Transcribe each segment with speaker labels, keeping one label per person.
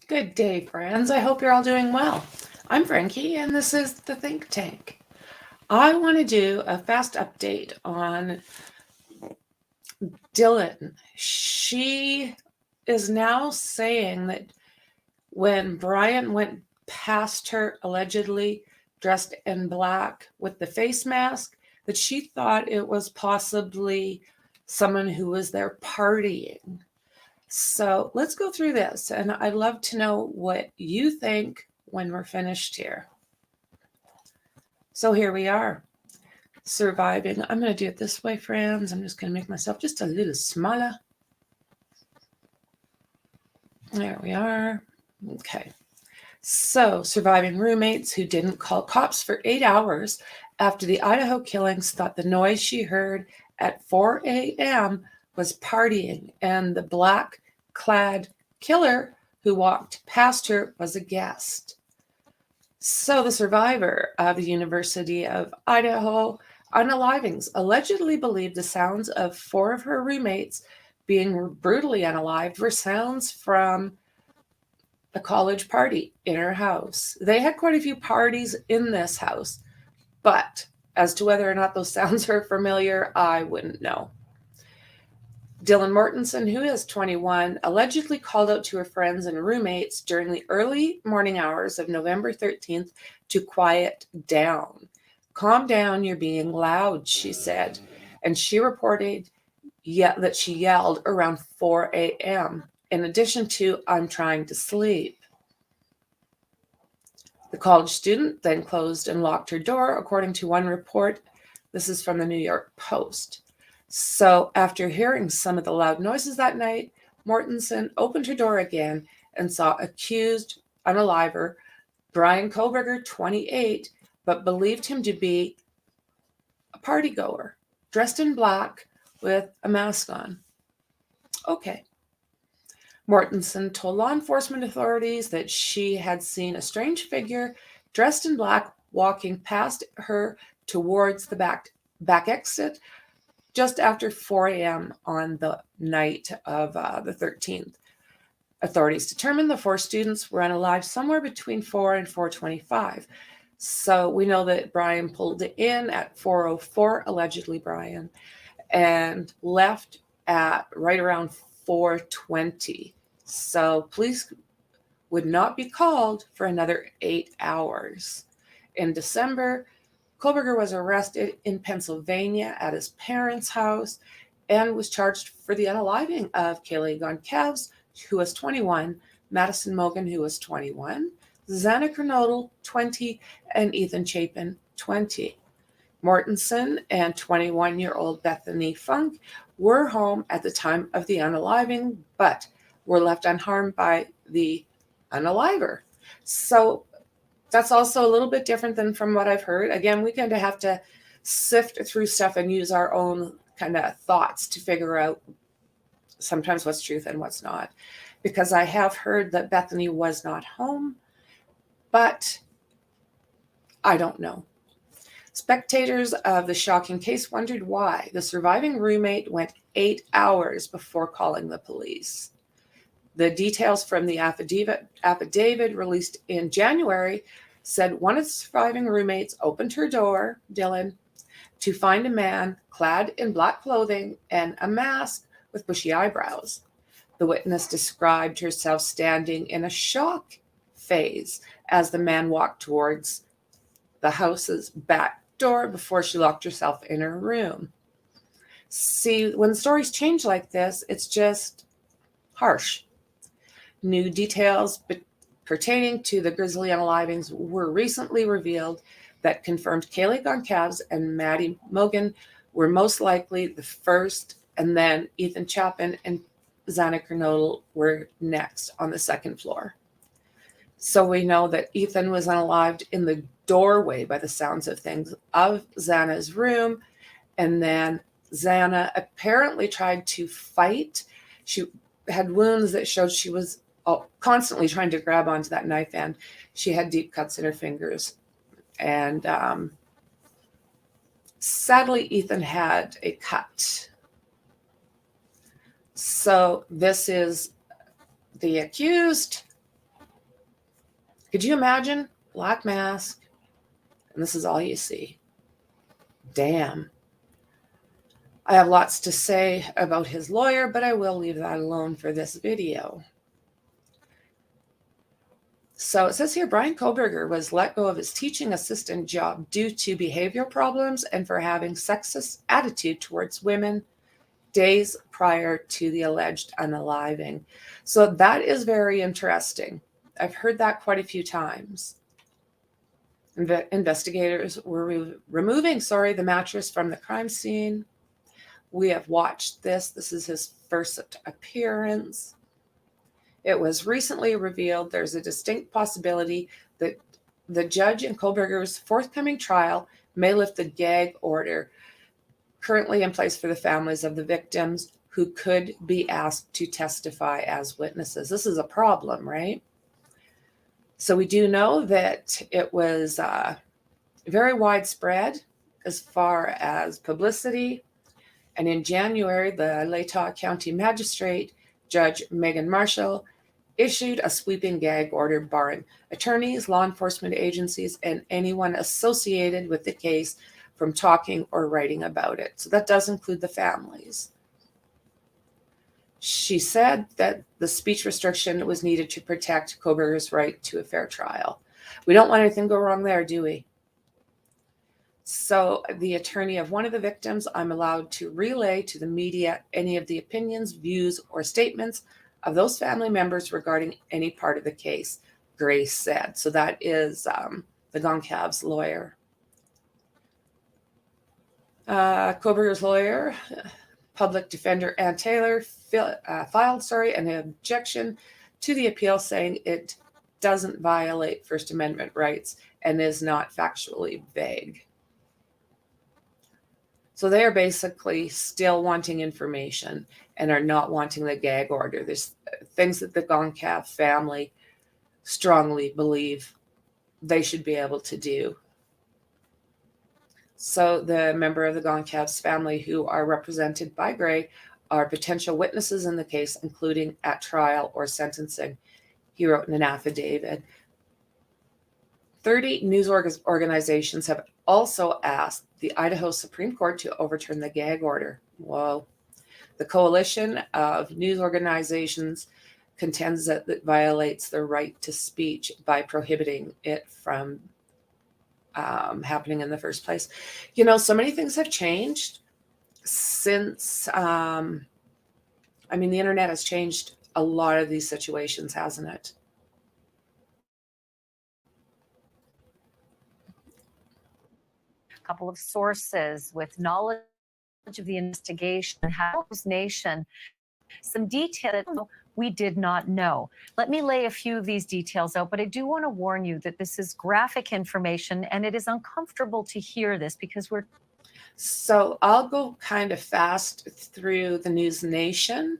Speaker 1: Good day, friends. I hope you're all doing well. I'm Franky, and this is the Think Tank. I want to do a fast update on Dylan. She is now saying that when Brian went past her, allegedly dressed in black with the face mask, that she thought it was possibly someone who was there partying. So let's go through this, and I'd love to know what you think when we're finished here. So here we are, surviving. I'm going to do it this way, friends. I'm just going to make myself just a little smaller. There we are. Okay. So surviving roommates who didn't call cops for 8 hours after the Idaho killings thought the noise she heard at 4 a.m. was partying, and the black-clad killer who walked past her was a guest. So the survivor of the University of Idaho unalivings allegedly believed the sounds of 4 of her roommates being brutally unalived were sounds from a college party in her house. They had quite a few parties in this house, but as to whether or not those sounds are familiar, I wouldn't know. Dylan Mortensen, who is 21, allegedly called out to her friends and roommates during the early morning hours of November 13th to quiet down. Calm down, you're being loud, she said. And she reported that she yelled around 4 a.m., in addition to, I'm trying to sleep. The college student then closed and locked her door, according to one report. This is from the New York Post. So after hearing some of the loud noises that night, Mortensen opened her door again and saw accused unaliver Brian Koberger, 28, but believed him to be a partygoer, dressed in black with a mask on. Okay. Mortensen told law enforcement authorities that she had seen a strange figure dressed in black walking past her towards the back exit just after 4 a.m. on the night of the 13th. Authorities determined the 4 students were unalived somewhere between 4 and 4:25. So we know that Brian pulled in at 4:04, allegedly Brian, and left at right around 4:20. So police would not be called for another 8 hours. In December, Koberger was arrested in Pennsylvania at his parents' house and was charged for the unaliving of Kaylee Gonkevs, who was 21, Madison Mogan, who was 21, Xana Kernodle, 20, and Ethan Chapin, 20. Mortensen and 21-year-old Bethany Funk were home at the time of the unaliving, but were left unharmed by the unaliver. So that's also a little bit different than from what I've heard. Again, we kind of have to sift through stuff and use our own kind of thoughts to figure out sometimes what's truth and what's not. Because I have heard that Bethany was not home, but I don't know. Spectators of the shocking case wondered why the surviving roommate went 8 hours before calling the police. The details from the affidavit released in January said one of the surviving roommates opened her door, Dylan, to find a man clad in black clothing and a mask with bushy eyebrows. The witness described herself standing in a shock phase as the man walked towards the house's back door before she locked herself in her room. See, when stories change like this, it's just harsh. New details pertaining to the grisly unalivings were recently revealed that confirmed Kaylee Goncalves and Maddie Mogan were most likely the first, and then Ethan Chapin and Xana Kernodle were next on the second floor. So we know that Ethan was unalived in the doorway, by the sounds of things, of Xana's room. And then Xana apparently tried to fight. She had wounds that showed she was constantly trying to grab onto that knife, and she had deep cuts in her fingers. And sadly, Ethan had a cut. So this is the accused. Could you imagine? Black mask, and this is all you see. Damn. I have lots to say about his lawyer, but I will leave that alone for this video. So it says here, Brian Koberger was let go of his teaching assistant job due to behavioral problems and for having sexist attitude towards women days prior to the alleged unaliving. So that is very interesting. I've heard that quite a few times. Investigators were removing the mattress from the crime scene. We have watched this. This is his first appearance. It was recently revealed there's a distinct possibility that the judge in Kohlberger's forthcoming trial may lift the gag order currently in place for the families of the victims who could be asked to testify as witnesses. This is a problem, right? So we do know that it was very widespread as far as publicity. And in January, the Latah County Magistrate, Judge Megan Marshall, issued a sweeping gag order barring attorneys, law enforcement agencies, and anyone associated with the case from talking or writing about it. So that does include the families. She said that the speech restriction was needed to protect Koberger's right to a fair trial. We don't want anything to go wrong there, do we? So the attorney of one of the victims, I'm allowed to relay to the media any of the opinions, views, or statements of those family members regarding any part of the case, Grace said. So that is the Goncalves lawyer. Koberger's lawyer, public defender Ann Taylor, filed an objection to the appeal, saying it doesn't violate First Amendment rights and is not factually vague. So they are basically still wanting information and are not wanting the gag order. There's things that the Goncalves family strongly believe they should be able to do. So the member of the Goncalves family who are represented by Gray are potential witnesses in the case, including at trial or sentencing, he wrote in an affidavit. 30 news organizations have also asked the Idaho Supreme Court to overturn the gag order. Whoa. The coalition of news organizations contends that it violates the right to speech by prohibiting it from happening in the first place. You know, so many things have changed since, the internet has changed a lot of these situations, hasn't it?
Speaker 2: Couple of sources with knowledge of the investigation and how News Nation some detail that we did not know. Let me lay a few of these details out, but I do want to warn you that this is graphic information and it is uncomfortable to hear this because we're...
Speaker 1: So I'll go kind of fast through the News Nation.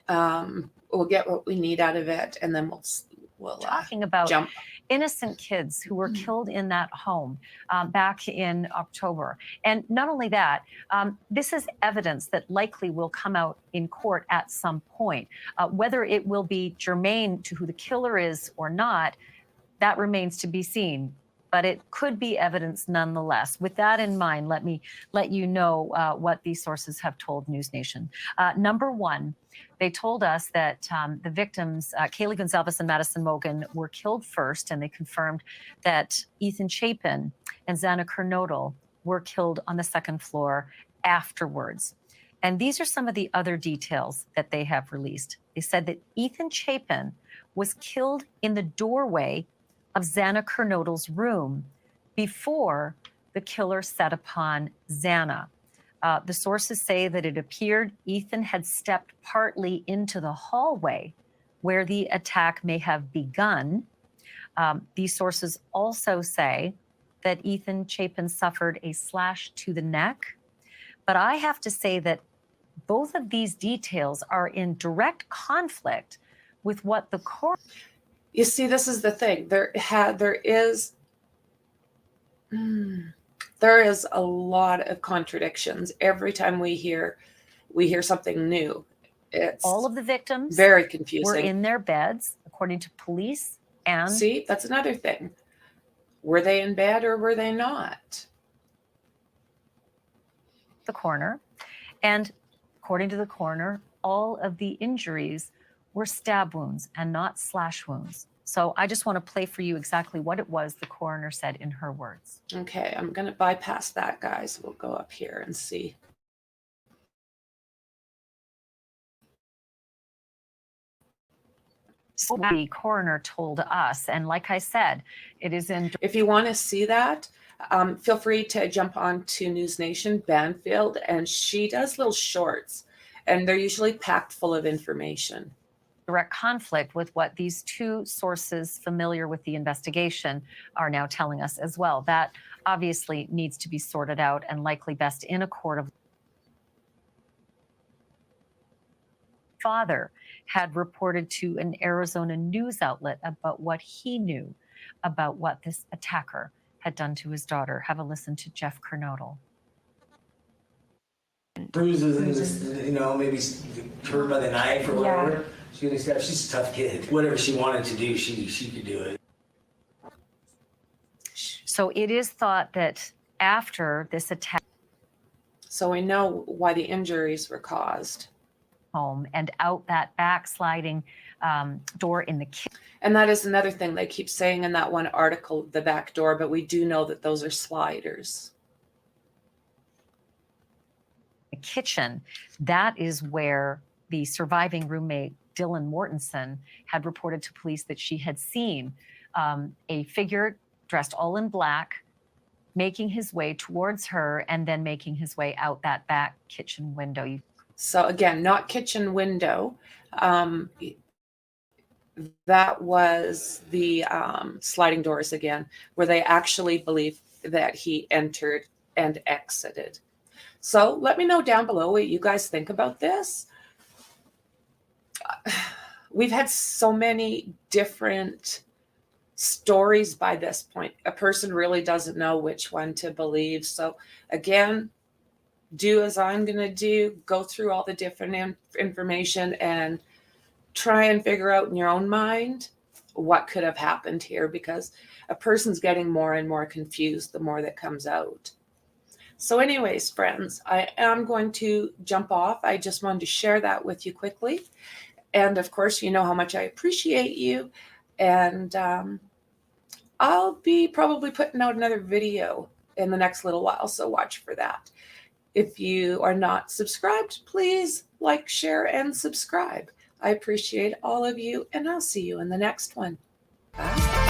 Speaker 1: We'll get what we need out of it, and then we'll
Speaker 2: talking about
Speaker 1: jump.
Speaker 2: Innocent kids who were killed in that home back in October. And not only that, this is evidence that likely will come out in court at some point. Whether it will be germane to who the killer is or not, that remains to be seen. But it could be evidence nonetheless. With that in mind, let me let you know what these sources have told News Nation. Number one, they told us that the victims, Kaylee Goncalves and Madison Mogan, were killed first, and they confirmed that Ethan Chapin and Xana Kernodle were killed on the second floor afterwards. And these are some of the other details that they have released. They said that Ethan Chapin was killed in the doorway of Xana Kernodle's room before the killer set upon Xana. The sources say that it appeared Ethan had stepped partly into the hallway where the attack may have begun. These sources also say that Ethan Chapin suffered a slash to the neck. But I have to say that both of these details are in direct conflict with what the court.
Speaker 1: You see, this is the thing. There is a lot of contradictions every time we hear something new. It's
Speaker 2: all of the victims
Speaker 1: very confusing.
Speaker 2: Were in their beds, according to police. And
Speaker 1: see, that's another thing. Were they in bed or were they not?
Speaker 2: The coroner. And according to the coroner, all of the injuries were stab wounds and not slash wounds. So I just want to play for you exactly what it was the coroner said in her words.
Speaker 1: Okay, I'm going to bypass that, guys. We'll go up here and see.
Speaker 2: So the coroner told us, and like I said, it is in.
Speaker 1: If you want to see that, feel free to jump on to News Nation Banfield, and she does little shorts, and they're usually packed full of information.
Speaker 2: Direct conflict with what these two sources familiar with the investigation are now telling us as well. That obviously needs to be sorted out and likely best in a court of. Father had reported to an Arizona news outlet about what he knew about what this attacker had done to his daughter. Have a listen to Jeff Kernodle.
Speaker 3: Bruises, maybe hurt by the knife or whatever. She could accept. She's a tough kid. Whatever she wanted to do, she could do it.
Speaker 2: So it is thought that after this attack.
Speaker 1: So we know why the injuries were caused.
Speaker 2: Home and out that backsliding door in the kitchen.
Speaker 1: And that is another thing they keep saying in that one article, the back door, but we do know that those are sliders.
Speaker 2: The kitchen, that is where the surviving roommate, Dylan Mortensen, had reported to police that she had seen a figure dressed all in black making his way towards her and then making his way out that back kitchen window.
Speaker 1: So again, not kitchen window. That was the sliding doors again, where they actually believe that he entered and exited. So let me know down below what you guys think about this. We've had so many different stories by this point. A person really doesn't know which one to believe. So again, do as I'm going to do, go through all the different information and try and figure out in your own mind what could have happened here, because a person's getting more and more confused the more that comes out. So anyways, friends, I am going to jump off. I just wanted to share that with you quickly. And of course, you know how much I appreciate you. And I'll be probably putting out another video in the next little while, so watch for that. If you are not subscribed, please like, share, and subscribe. I appreciate all of you, and I'll see you in the next one. Bye.